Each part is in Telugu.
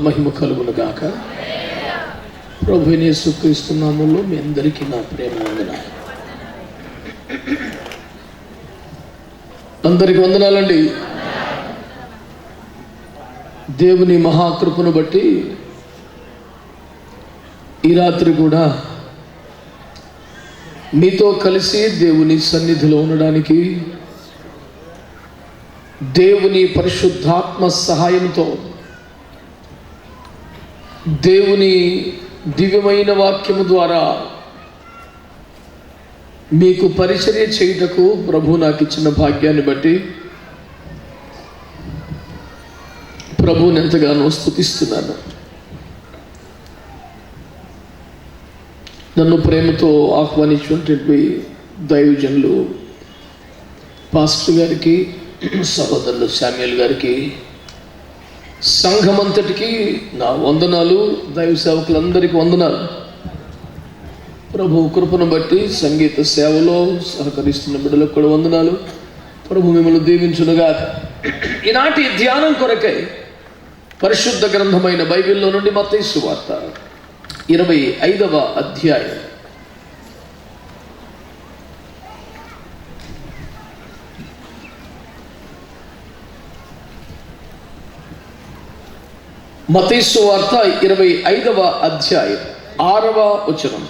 మహిమ కలుగును గాక. ప్రభువైన యేసుక్రీస్తు నామములో మీ అందరికీ నా ప్రేమ వందనాలు. అందరికి వందనాలండి. దేవుని మహాకృపను బట్టి ఈ రాత్రి కూడా మీతో కలిసి దేవుని సన్నిధిలో ఉండడానికి దేవుని పరిశుద్ధాత్మ సహాయంతో దేవుని దివ్యమైన వాక్యము ద్వారా మీకు పరిచర్య చేయుటకు ప్రభు నాకు ఇచ్చిన భాగ్యాన్ని బట్టి ప్రభువుని ఎంతగానో స్తుతిస్తున్నాను. నన్ను ప్రేమతో ఆహ్వానించినటువంటి దైవజనులు పాస్టర్ గారికి, సహోదరులు శామ్యూల్ గారికి, సంఘమంతటికి నా వందనాలు. దైవ సేవకులందరికీ వందనాలు. ప్రభు కృపను బట్టి సంగీత సేవలో సహకరిస్తున్న బిడ్డలకు కూడా వందనాలు. ప్రభు మిమ్మల్ని దీవించునుగా. ఈనాటి ధ్యానం కొరకై పరిశుద్ధ గ్రంథమైన బైబిల్లో నుండి మత్తయి సువార్త 25వ అధ్యాయం. మత్తయి సువార్త 25వ అధ్యాయం 6వ వచనం.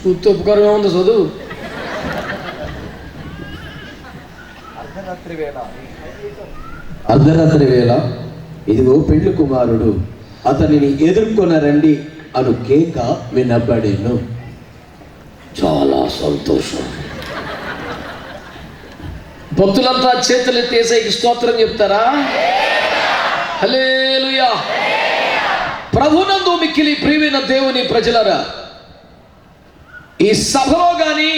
చూస్తే ఉపకారం ఏముంది చదువు. అర్ధరాత్రి వేళ ఇదిగో పెళ్లి కుమారుడు, అతనిని ఎదుర్కొనరండి అను కేక వినబడేను. చాలా సంతోషం. భక్తులంతా చేతులెత్తి యేసయ్యకి స్తోత్రం చెప్తారా? హల్లెలూయా. ప్రభునందు మిక్కిలి ప్రియమైన దేవుని ప్రజలరా, ఈ సభలో కానీ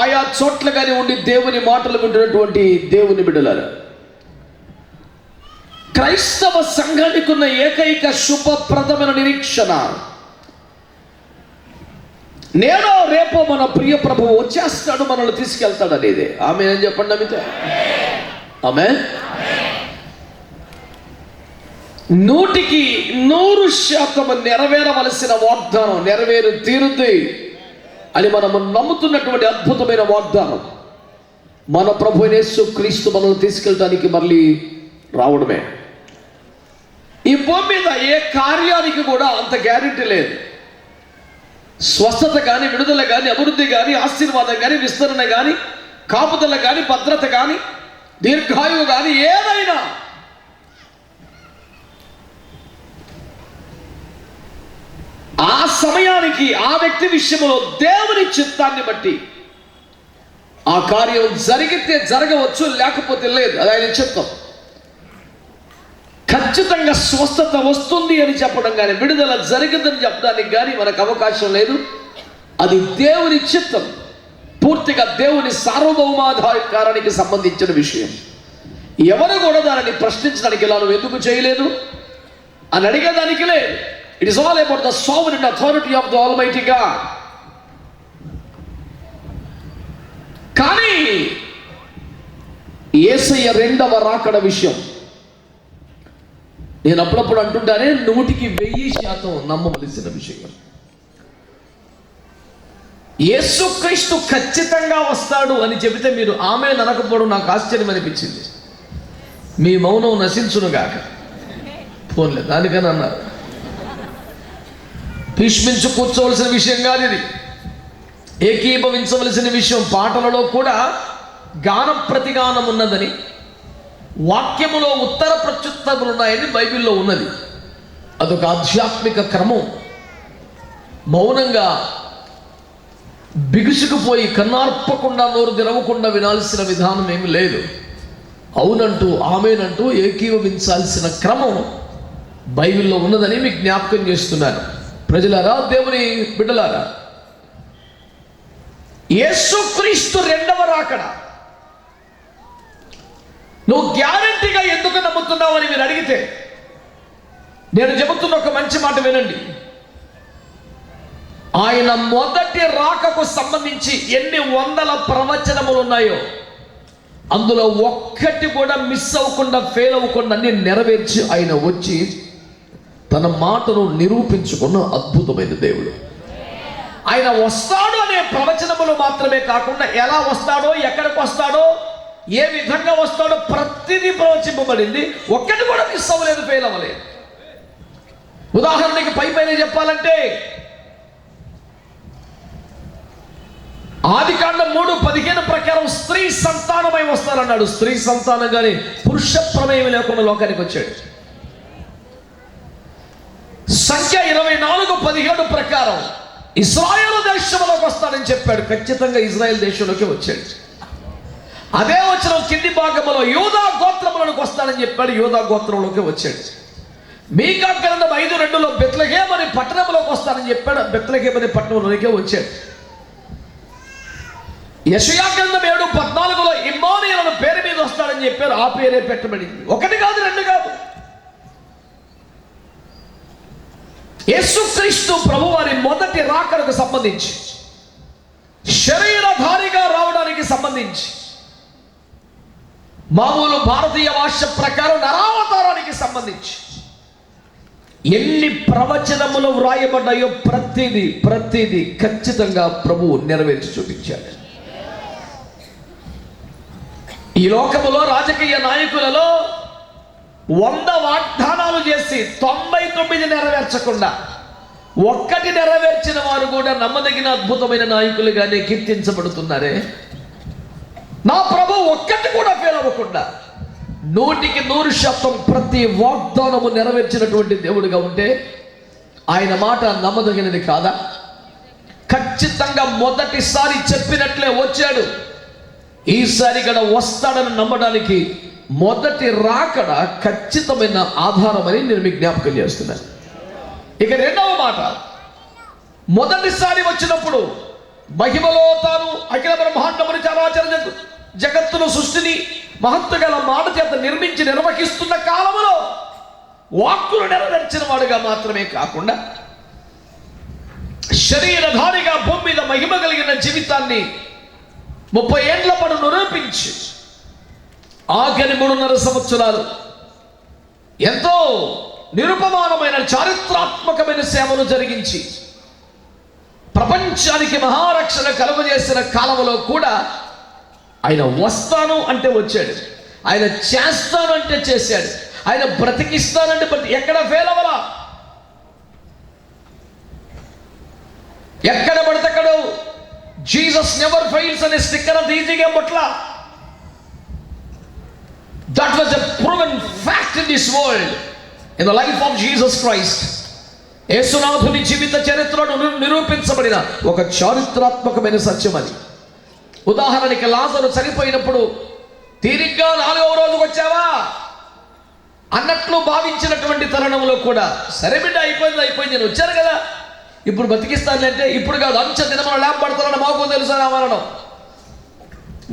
ఆయా చోట్ల కానీ ఉండి దేవుని మాటలు వింటున్నటువంటి దేవుని బిడ్డలారా, క్రైస్తవ సంఘానికి ఉన్న ఏకైక శుభప్రదమైన నిరీక్షణ, నేనో రేపో మన ప్రియ ప్రభువు వచ్చేస్తాడు, మనల్ని తీసుకెళ్తాడు అనేది. ఆమె ఏం చెప్పండి నమ్మితే ఆమె 100% నెరవేరవలసిన వాగ్దానం నెరవేరు తీరుద్ది అని మనము నమ్ముతున్నటువంటి అద్భుతమైన వాగ్దానం. మన ప్రభు యేసుక్రీస్తు మనల్ని తీసుకెళ్ళడానికి మళ్ళీ రావడమే. ఈ భూమి మీద ఏ కార్యానికి కూడా అంత గ్యారెంటీ లేదు. స్వస్థత కానీ, విడుదల కానీ, అభివృద్ధి కానీ, ఆశీర్వాదం కానీ, విస్తరణ కానీ, కాపుదల కానీ, భద్రత కానీ, దీర్ఘాయువు కానీ, ఏదైనా ఆ సమయానికి ఆ వ్యక్తి విషయంలో దేవుని చిత్తాన్ని బట్టి ఆ కార్యం జరిగితే జరగవచ్చు, లేకపోతే లేదు. అది ఆయన చిత్తం. ఖచ్చితంగా స్వస్థత వస్తుంది అని చెప్పడం కానీ, విడుదల జరిగిందని చెప్పడానికి కానీ మనకు అవకాశం లేదు. అది దేవుని చిత్తం. పూర్తిగా దేవుని సార్వభౌమాధికారానికి సంబంధించిన విషయం. ఎవరు కూడా దానిని ప్రశ్నించడానికి ఇలా నువ్వు ఎందుకు చేయలేదు అని అడిగేదానికి లేదు. It is all about the sovereign authority of the Almighty God. కానీ యేసయ్య రెండవ రాకడ విషయం నేను అప్పుడప్పుడు అంటుంటానే 100% నమ్మవలసిన విషయం. యేసుక్రీస్తు ఖచ్చితంగా వస్తాడు అని చెబితే మీరు ఆమె ననకపోవడం నాకు ఆశ్చర్యం అనిపించింది. మీ మౌనం నశించునుగాక. ఫోన్లే దానికని అన్నారు. భీష్మించు కూర్చోవలసిన విషయం కాదు ఇది. ఏకీభవించవలసిన విషయం. పాటలలో కూడా గానం ప్రతిగానం ఉన్నదని, వాక్యములో ఉత్తర ప్రత్యుత్తములు ఉన్నాయని బైబిల్లో ఉన్నది. అదొక ఆధ్యాత్మిక క్రమం. మౌనంగా బిగుసుకుపోయి కన్నార్పకుండా నోరు తెరవకుండా వినాల్సిన విధానం ఏమి లేదు. అవునంటూ ఆమెనంటూ ఏకీభవించాల్సిన క్రమం బైబిల్లో ఉన్నదని మీకు జ్ఞాపకం చేస్తున్నాను. ప్రజలారా, దేవుని బిడ్డలారా, యేసుక్రీస్తు రెండవ రాకడ నువ్వు గ్యారంటీగా ఎందుకు నమ్ముతున్నావు అని మీరు అడిగితే నేను చెబుతున్న ఒక మంచి మాట వినండి. ఆయన మొదటి రాకకు సంబంధించి ఎన్ని వందల ప్రవచనములు ఉన్నాయో అందులో ఒక్కటి కూడా మిస్ అవ్వకుండా, ఫెయిల్ అవ్వకుండా అన్ని నెరవేర్చి ఆయన వచ్చి తన మాటను నిరూపించుకున్న అద్భుతమైన దేవుడు. ఆయన వస్తాడు అనే ప్రవచనములు మాత్రమే కాకుండా ఎలా వస్తాడో, ఎక్కడికి వస్తాడో, ఏ విధంగా వస్తాడో ప్రతిదీ ప్రవచింపబడింది. ఒక్కటి కూడా మిస్ అవ్వలేదు, ఫెయిల్ అవ్వలేదు. ఉదాహరణకి పైన చెప్పాలంటే ఆదికాండం 3:15 ప్రకారం స్త్రీ సంతానమై వస్తారన్నాడు. స్త్రీ సంతానం కానీ పురుష ప్రమేయం లేకుండా లోకానికి వచ్చాడు. సంఖ్య 24:17 ప్రకారం ఇశ్రాయేలు దేశంలోకి వస్తాడని చెప్పాడు. ఖచ్చితంగా ఇజ్రాయెల్ దేశంలోకి వచ్చాడు. అదే వచ్చిన కింది భాగంలో యూదా గోత్రములకు వస్తాడని చెప్పాడు. యూదా గోత్రంలోకి వచ్చాడు. మీకా గ్రంథం 5:2లో బెత్లెహేము అనే పట్టణంలోకి వస్తాడని చెప్పాడు. బెత్లెహేము అనే పట్టణంలోకే వచ్చాడు. యెషయా గ్రంథం 7:14లో ఇమ్మానుయేలు అనే పేరు మీద వస్తాడని చెప్పారు. ఆ పేరే పెట్టబడింది. ఒకటి కాదు, రెండు కాదు. యేసుక్రీస్తు ప్రభువారి మొదటి రాకడకు సంబంధించి, శరీరధారిగా రావడానికి సంబంధించి, మామూలు భారతీయ భాష ప్రకారం నరావతారానికి సంబంధించి ఎన్ని ప్రవచనములు వ్రాయబడ్డాయో ప్రతిదీ ఖచ్చితంగా ప్రభువు నెరవేర్చి చూపించాడు. ఈ లోకములో రాజకీయ నాయకులలో 100 వాగ్దానాలు చేసి 99 నెరవేర్చకుండా ఒక్కటి నెరవేర్చిన వారు కూడా నమ్మదగిన అద్భుతమైన నాయకులుగానే కీర్తించబడుతున్నారే. నా ప్రభు ఒక్కటి కూడా ఫెయిల్ అవ్వకుండా 100% ప్రతి వాగ్దానము నెరవేర్చినటువంటి దేవుడిగా ఉంటే ఆయన మాట నమ్మదగినది కాదా? ఖచ్చితంగా మొదటిసారి చెప్పినట్లే వచ్చాడు. ఈసారి కూడా వస్తాడని నమ్మడానికి మొదటి రాకడ ఖచ్చితమైన ఆధారమని నేను మీకు జ్ఞాపకం చేస్తున్నాను. ఇక రెండవ మాట, మొదటిసారి వచ్చినప్పుడు మహిమలో తాను అఖిల బ్రహ్మాండముని చరాచర జగత్తును సృష్టిని మహత్తు గల మాట చేత నిర్మించి నిర్వహిస్తున్న కాలములో వాక్కులు నెరవేర్చిన వాడుగా మాత్రమే కాకుండా శరీరధారిగా భూమి మీద మహిమ కలిగిన జీవితాన్ని 30 ఏండ్ల పాటు నిరూపించి ఆఖరి 3.5 సంవత్సరాలు ఎంతో నిరుపమానమైన చారిత్రాత్మకమైన సేవలు జరిగించి ప్రపంచానికి మహారక్షణ కలుగజేసిన కాలంలో కూడా ఆయన వస్తాను అంటే వచ్చాడు. ఆయన చేస్తాను అంటే చేశాడు. ఆయన బ్రతికిస్తానంటే ఎక్కడ ఫెయిల్ అవ్వలా. ఎక్కడ పడితే అక్కడ జీసస్ నెవర్ ఫెయిల్స్ అనే స్టిక్కర్ అంత ఈజీగా పట్ల. That was a proven fact in this world in the life of Jesus Christ. యేసునాథుని జీవిత చరిత్రను నిరూపించబడిన ఒక చారిత్రాత్మకమైన సత్యం అది. ఉదాహరణకి లాజరు చనిపోయినప్పుడు తీరిగ్గా 4వ రోజుకు వచ్చావా అన్నట్లు భావించినటువంటి తరుణంలో కూడా సరే బిడ్డ అయిపోయింది నేను వచ్చాను కదా ఇప్పుడు బతికిస్తాను అంటే ఇప్పుడు కాదు, అంచె దినమున లేపబడతానని మాకు తెలుసా రావాలడం.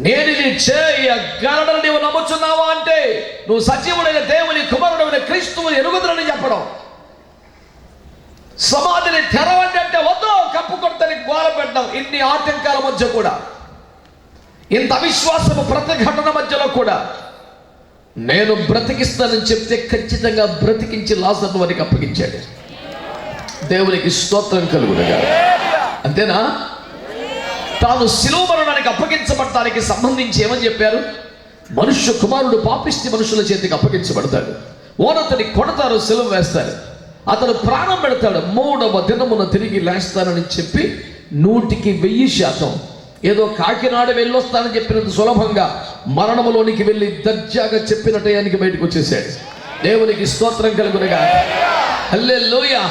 నేను ఇది చేయగలడని నీవు నమ్ముచున్నావా అంటే నువ్వు సజీవుడైన దేవుని కుమారుడైన క్రీస్తువుని ఎరుగుదలని చెప్పడం. సమాధిని తెరవండి అంటే వద్దు, కప్పు కొట్టని గోల పెట్టడం. ఇన్ని ఆటంకాల మధ్య కూడా, ఇంత అవిశ్వాసము ప్రతిఘటన మధ్యలో కూడా నేను బ్రతికిస్తానని చెప్తే ఖచ్చితంగా బ్రతికించి లాజరును వారికి అప్పగించాడు. దేవునికి స్తోత్రం కలుగునుగాక. అంతేనా? తాను శిలువ మరణానికి అప్పగించబడటానికి సంబంధించి ఏమని చెప్పారు? మనుష్య కుమారుడు పాపిష్టి మనుషుల చేతికి అప్పగించబడతాడు, ఓనతని కొడతారు, శిలువ వేస్తారు, అతను ప్రాణం పెడతాడు, 3వ దినమున తిరిగి లేస్తానని చెప్పి 100% ఏదో కాకినాడ వెళ్ళొస్తానని చెప్పినంత సులభంగా మరణములోనికి వెళ్ళి దర్జాగా చెప్పిన టయానికి బయటకు వచ్చేసాడు. దేవునికి స్తోత్రం కలుగునుగాక. హల్లెలూయా.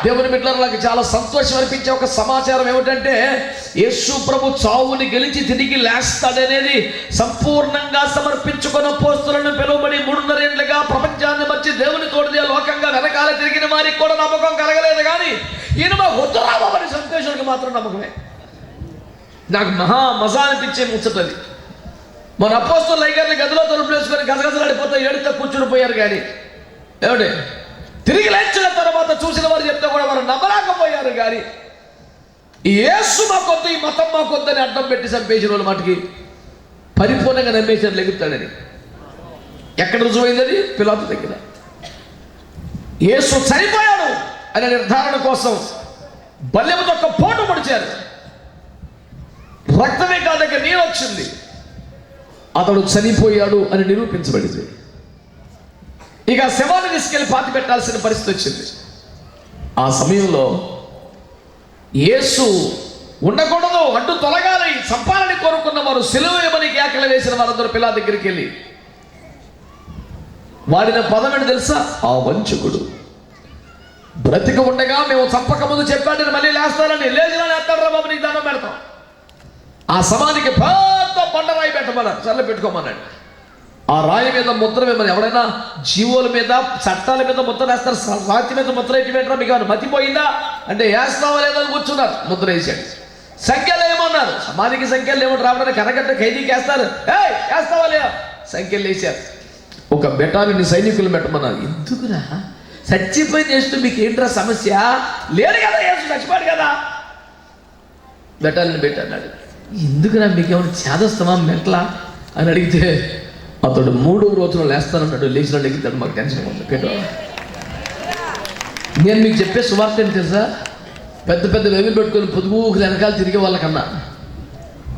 దేవుని బిడ్డలకు చాలా సంతోషం అనిపించే ఒక సమాచారం ఏమిటంటే యేసు ప్రభు చావుని గెలిచి తిరిగి లేస్తాడనేది సంపూర్ణంగా సమర్పించుకున్న అపోస్తలులను పిలువబడి 3.5 ఏళ్లుగా ప్రపంచాన్ని మర్చి దేవుని తోడిదే లోకంగా వెనకాల తిరిగిన వారికి కూడా నమ్మకం కలగలేదు. కానీ ఈయన మా వద్దురాబని సంతోషానికి మాత్రం నమ్మకమే. నాకు మజా అనిపించే ముచ్చటది. మన అపోస్తలులు లైగర్ని గదిలో తలుపులు వేసుకొని గజగజలాడిపోతే ఏడుతో కూర్చుని పోయారు. కానీ ఏమిటి తిరిగి లేచిన తర్వాత చూసిన వారు చెప్తే కూడా వారు నమ్మలేకపోయారు. కానీ ఈ యేసు మాకొద్దు, ఈ మతం మాకొద్దు అని అడ్డం పెట్టి చంపేసిన వాళ్ళు మటుకి పరిపూర్ణంగా నమ్మేశారు లెగుతాడని. ఎక్కడ రుజువైంది అది? పిలాతు దగ్గర. యేసు చనిపోయాడు అనే నిర్ధారణ కోసం బల్లెముతో ఒక పోటు పొడిచారు. రక్తమే కాదక నీరు వచ్చింది. అతడు చనిపోయాడు అని నిరూపించబడింది. ఇక శవాన్ని తీసుకెళ్లి పాతి పెట్టాల్సిన పరిస్థితి వచ్చింది. ఆ సమయంలో యేసు ఉండకూడదు, అడ్డు తొలగాలి, చంపాలని కోరుకున్న వారు, సిలువేయమని కేకలు వేసిన వారందరూ పిలాతు దగ్గరికి వెళ్ళి వాడిన పదం ఏంటి తెలుసా? ఆ వంచకుడు బ్రతికి ఉండగా మేము చంపక ముందు చెప్పాడని మళ్ళీ లేస్తానని, లేచినా లేస్తాడు రా బాబు, నీకు దండం పెడతాం. ఆ సమాధికి పెద్ద బండరాయి పెట్టమన్నాడు, చల్ల పెట్టుకోమన్నాడు. ఆ రాయి మీద ముద్ర వేయమని. ఎవరైనా జీవుల మీద, చట్టాల మీద ముద్ర వేస్తారు, రాతి మీద ముద్ర వేయటం ఏంటో మీకు మతిపోయిందా అంటే వేస్తావా లేదని కూర్చున్నారు. ముద్ర వేసాడు. సంఖ్యలు ఏమన్నారు? సమాధికి సంఖ్యలు ఏమో రావడానికి కనకట్ట ఖైదీకి వేస్తారు. వేస్తావా లేదా? సంఖ్యలు వేసారు. ఒక బెటాలియన్ సైనికులు పెట్టమన్నారు. ఎందుకురా చచ్చిపోయి చేస్తూ మీకు ఏంట్రా సమస్య? లేడు కదా, యేసు చచ్చిపోయాడు కదా. బెటాలియన్ పెట్టన్నాడు. ఎందుకురా మీకేమైనా చేదస్తామా మెట్లా అని అడిగితే అతడు 3వ రోజున లేస్తానన్నాడు. లేచిన లెగ్గుతాడు. మాకు టెన్షన్ ఉంది పెట్టు. నేను మీకు చెప్పే సువార్త ఏంటి తెలుసా? పెద్ద పెద్ద వెలుగులు పెట్టుకొని పొదుగులు వెనకాల తిరిగే వాళ్ళకన్నా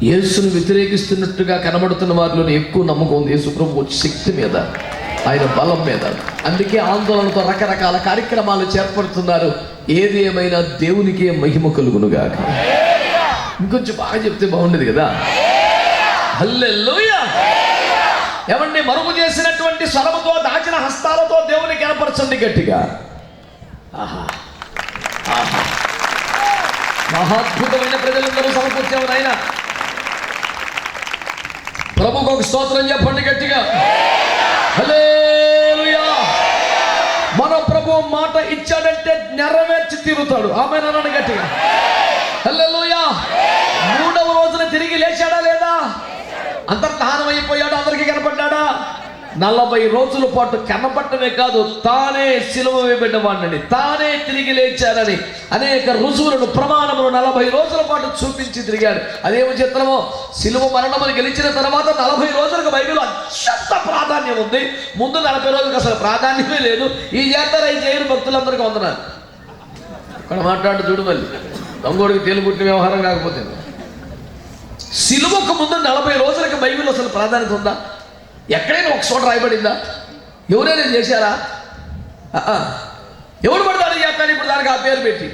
యేసును వ్యతిరేకిస్తున్నట్టుగా కనబడుతున్న వారిలో ఎక్కువ నమ్మకం ఉంది యేసు ప్రభు శక్తి మీద, ఆయన బలం మీద. అందుకే ఆందోళనతో రకరకాల కార్యక్రమాలు చేపడుతున్నారు. ఏది ఏమైనా దేవునికే మహిమ కలుగునుగాక. ఇంకొంచెం బాగా చెప్తే బాగుండేది కదా. హల్లెలూయా. ఏమండి, మరుగు చేసినటువంటి స్వరముతో, దాచిన హస్తాలతో దేవుని కనపరచండి గట్టిగా. ఆహా ఆహా, మహాద్భుతమైన ప్రజలందరూ సమకూర్చాము నాయన. ప్రభుకు ఒక స్తోత్రం చెప్పండి గట్టిగా. హల్లెలూయా. మన ప్రభు మాట ఇచ్చాడంటే నెరవేర్చి తీరుతాడు. ఆమేన్ అనండి గట్టిగా. హల్లెలూయా. 3వ రోజున తిరిగి లేచాడా లేదా? అంతర్ధానం అయిపోయాడు. అందరికీ కనపడ్డాడా? 40 రోజుల పాటు కనపడటమే కాదు, తానే సిలువ వేయబడ్డవాడిని, తానే తిరిగి లేచారని అనేక రుజువులను, ప్రమాణములు 40 రోజుల పాటు చూపించి తిరిగాడు. అదేమో చిత్రమో, సిలువ మరణమును గెలిచిన తర్వాత 40 రోజులకు బైబిల్లో అత్యంత ప్రాధాన్యం ఉంది. ముందు 40 రోజులకు అసలు ప్రాధాన్యమే లేదు. ఈ జాతర ఈ చేయని భక్తులందరికీ వందనాలు. ఇక్కడ మాట్లాడు చూడు, మళ్ళీ దొంగోడికి తేలిపుట్టిన వ్యవహారం కాకపోతే. సిలువకు ముందు 40 రోజులకు బైబిల్లో అసలు ప్రాధాన్యత ఉందా? ఎక్కడైనా ఒక చోట రాయబడిందా? ఎవరైనా చేశారా? ఎవరు పడతాడు చేస్తాను ఇప్పుడు దానికి ఆ పేరు పెట్టి.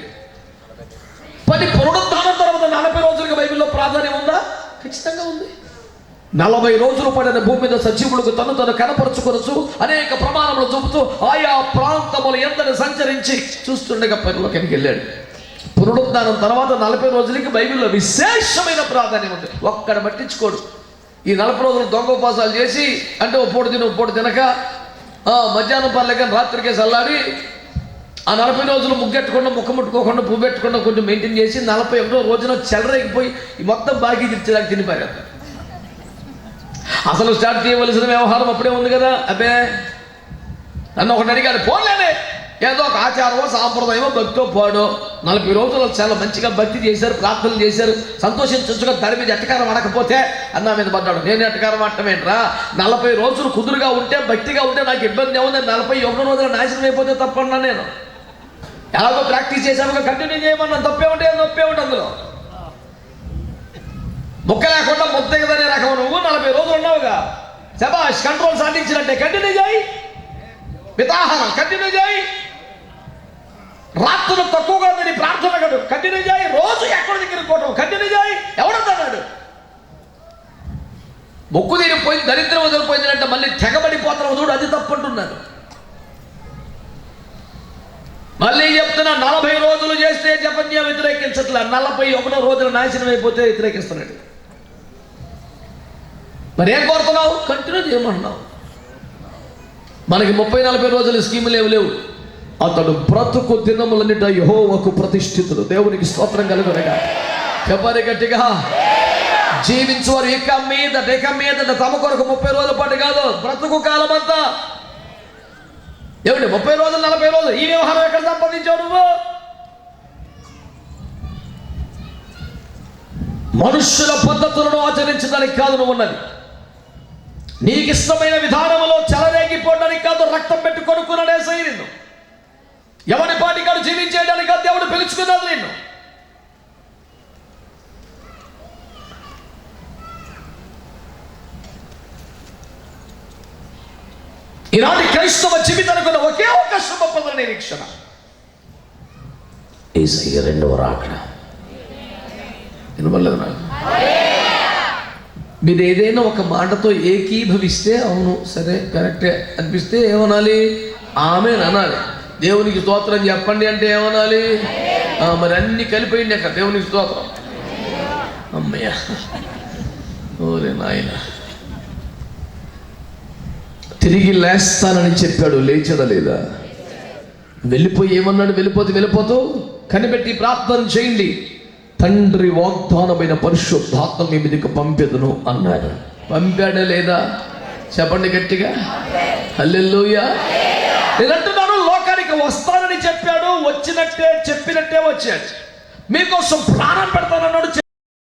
పునరుద్ధానం తర్వాత 40 రోజులకు బైబిల్లో ప్రాధాన్యం ఉందా? ఖచ్చితంగా ఉంది. 40 రోజులు పడిన భూమి మీద సజీవులకు తను కనపరుచుకొనొచ్చు అనేక ప్రమాణములు చూపుతూ ఆయా ప్రాంతములు ఎంతని సంచరించి చూస్తుండగా పరలోకానికి వెళ్ళాడు. పునరుద్ధానం తర్వాత 40 రోజులకి బైబిల్లో విశేషమైన ప్రాధాన్యం ఉంది. ఒక్కడ పట్టించుకోడు. ఈ 40 రోజులు దొంగ ఉపవాసాలు చేసి, అంటే ఓ పూట తిని ఓ పూట తినక, మధ్యాహ్నం పర్లేక రాత్రికే చల్లాడి, ఆ 40 రోజులు ముగ్గెట్టకుండా, ముక్క ముట్టుకోకుండా, పువ్వు పెట్టకుండా కొంచెం మెయింటైన్ చేసి 41వ రోజున చెలరేగిపోయి ఈ మొత్తం బాకీ తీర్చేదాకా తినిపారు. అసలు స్టార్ట్ చేయవలసిన వ్యవహారం అప్పుడే ఉంది కదా. అబ్బే, నన్ను ఒకటి అడిగాడు, పోలేనే ఏదో ఒక ఆచారమో సాంప్రదాయమో భక్తో పాడో 40 రోజులు చాలా మంచిగా భక్తి చేశారు, ప్రార్థనలు చేశారు, సంతోషించుగా దాని మీద ఎట్టకారం ఆడకపోతే అన్నా మీద పడ్డాడు. నేను ఎట్టకారం ఆడటమేంట్రా? 40 రోజులు కుదురుగా ఉంటే, భక్తిగా ఉంటే నాకు ఇబ్బంది ఏముంది? 41వ రోజున నాశనం అయిపోతే తప్పన్నా? నేను ఎలాగో ప్రాక్టీస్ చేశాను, కంటిన్యూ చేయమన్నా. తప్పే ఉంటే అందులో ముక్క లేకుండా ముద్దగదనే రకం. నువ్వు 40 రోజులు ఉన్నావుగా, శబాష్, కంట్రోల్ సాధించినట్టే. కంటిన్యూ చేయి. మితాహారం కంటిన్యూ చేయి. రాత్రులు తక్కువగా ఉందని ప్రార్థన కడు కంటిన్యూ చేయి. రోజు ఎక్కడ దగ్గర కంటిన్యూ చేయి. ఎవడన్నాడు? మొక్కు తీరిపోయింది, దరిద్రం వదిలిపోయిందంటే మళ్ళీ తెగబడిపోతాం చూడు, అది తప్పంటున్నాను. మళ్ళీ చెప్తున్నా, 40 రోజులు చేస్తే జపన్య వ్యతిరేకించట్లా, 41వ రోజున నాశనం అయిపోతే వ్యతిరేకిస్తున్నాడు. మరి ఏం కోరుతున్నావు? కంటిన్యూ చేయమంటున్నావు. మనకి 30-40 రోజులు స్కీములు ఏమి లేవు. అతడు బ్రతుకు దినములన్నిట యెహోవాకు ప్రతిష్ఠితుడు. దేవునికి స్తోత్రం కలుగునగా. చెప్పాలి గట్టిగా. జీవించువారు ఇక మీద తమ కొరకు 30 రోజుల పాటు కాదు, బ్రతుకు కాలం అంతా. ఏమిటి 30 రోజులు 40 రోజులు ఈ వ్యవహారం ఎక్కడ సంపాదించావు నువ్వు? మనుష్యుల పద్ధతులను ఆచరించడానికి కాదు నువ్వు ఉన్నది. నీకు ఇష్టమైన విధానంలో చెలరేగిపోవడానికి కాదు, రక్తం పెట్టి కొనుక్కున్నాడే సై నిన్ను. ఎవరి పాటి కాదు జీవించేయడానికి కాదు దేవుడు పిలుచుకున్నది నిన్ను. ఈనాటి క్రైస్తవ జీవితానికి ఒకే ఒక శుభప్రద నిరీక్షణ, యేసయ్య రెండవ రాకడ. వినబడలేదు నాకు? మీరు ఏదైనా ఒక మాటతో ఏకీభవిస్తే అవును సరే కరెక్టే అనిపిస్తే ఏమనాలి? ఆమేన్ అనాలి. దేవునికి స్తోత్రం చెప్పండి అంటే ఏమనాలి? మరి అన్ని కలిపోయింది అక్కడ. దేవునికి స్తోత్రం. అమ్మయ్య, ఓరే నాయన. తిరిగి లేస్తానని చెప్పాడు, లేచడా లేదా? వెళ్ళిపోయి ఏమన్నాడు? వెళ్ళిపోతూ కనిపెట్టి ప్రార్థన చేయండి, తండ్రి వాగ్దానమైన పరిశుద్ధాత్మ మీ మీదకి పంపెదను అన్నాడు. పంపాడా లేదా? చెప్పండి గట్టిగా. హల్లెలూయా. నేనంటున్నాను, లోకానికి వస్తానని చెప్పాడు, వచ్చినట్టే చెప్పినట్టే వచ్చాడు. మీకోసం ప్రాణం పెడతానన్నాడు.